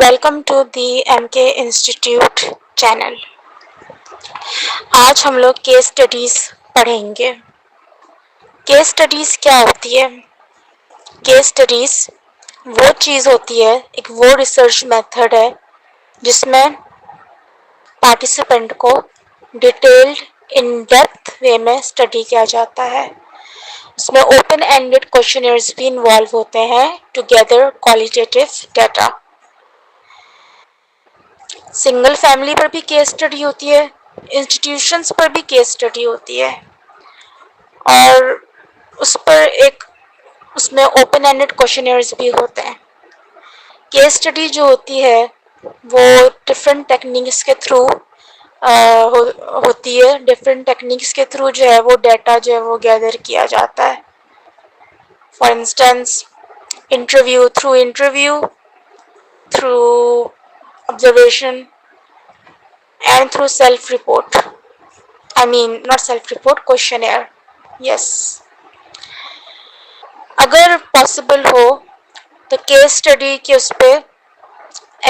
Welcome to the MK institute channel. आज हम लोग केस स्टडीज पढ़ेंगे। केस स्टडीज क्या होती है? केस स्टडीज वो चीज़ होती है, एक वो रिसर्च मेथड है जिसमें पार्टिसिपेंट को डिटेल्ड इन डेप्थ वे में स्टडी किया जाता है। उसमें ओपन एंडेड क्वेश्चनर्स भी इन्वॉल्व होते हैं to gather qualitative data. Single family पर भी केस स्टडी होती है, इंस्टीट्यूशंस पर भी केस स्टडी होती है और उस पर उसमें ओपन एंडेड क्वेश्चनर्स भी होते हैं। केस स्टडी जो होती है वो डिफरेंट टेक्निक्स के थ्रू होती है। डिफरेंट टेक्निक्स के थ्रू जो है वो डाटा जो है वो गैदर किया जाता है। For instance interview, through observation and through self-report. I mean not self-report, questionnaire. Yes. अगर पॉसिबल हो तो केस स्टडी के उस पर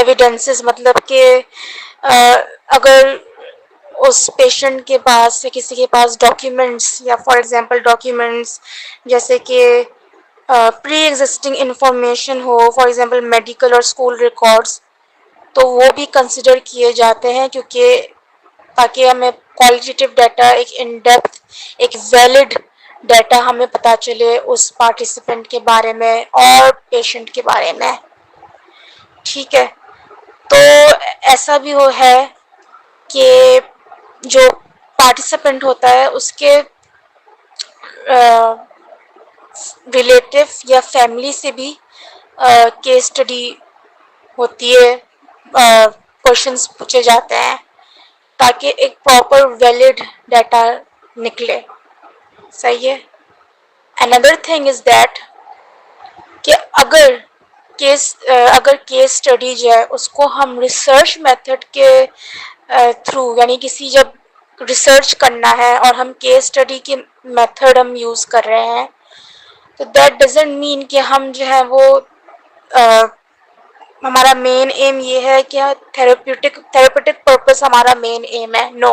एविडेंसेस, मतलब कि अगर उस पेशेंट के पास या किसी के पास डॉक्यूमेंट्स, या फॉर एग्जांपल डॉक्यूमेंट्स जैसे कि प्री एग्जिस्टिंग इंफॉर्मेशन हो, फॉर एग्जांपल मेडिकल और स्कूल रिकॉर्ड्स, तो वो भी कंसिडर किए जाते हैं क्योंकि ताकि हमें क्वालिटेटिव डाटा, एक इन डेप्थ, एक वैलिड डाटा हमें पता चले उस पार्टिसिपेंट के बारे में और पेशेंट के बारे में। ठीक है, तो ऐसा भी है कि जो पार्टिसिपेंट होता है उसके रिलेटिव या फैमिली से भी केस स्टडी होती है, क्वेश्चंस पूछे जाते हैं ताकि एक प्रॉपर वैलिड डाटा निकले। सही है। अनदर थिंग इज दैट कि अगर केस स्टडी जो है उसको हम रिसर्च मेथड के थ्रू, यानी किसी जब रिसर्च करना है और हम केस स्टडी की मेथड हम यूज़ कर रहे हैं, तो दैट डजंट मीन कि हम जो है वो हमारा मेन एम ये है कि थेरेप्यूटिक पर्पस हमारा मेन एम है। नो,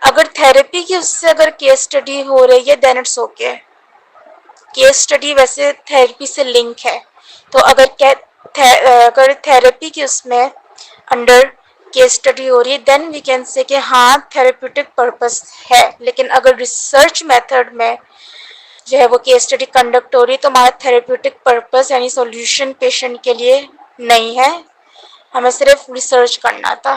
अगर थेरेपी की उससे अगर केस स्टडी हो रही है then it's okay. Case study वैसे थेरेपी से लिंक है, तो अगर थेरेपी की उसमें अंडर केस स्टडी हो रही है देन वी कैन से कि हाँ थेरेप्यूटिक पर्पस है। लेकिन अगर रिसर्च मेथड में जो है वो केस स्टडी कंडक्ट हो रही है तो हमारा थेरेप्यूटिक पर्पस यानी सॉल्यूशन पेशेंट के लिए नहीं है, हमें सिर्फ रिसर्च करना था।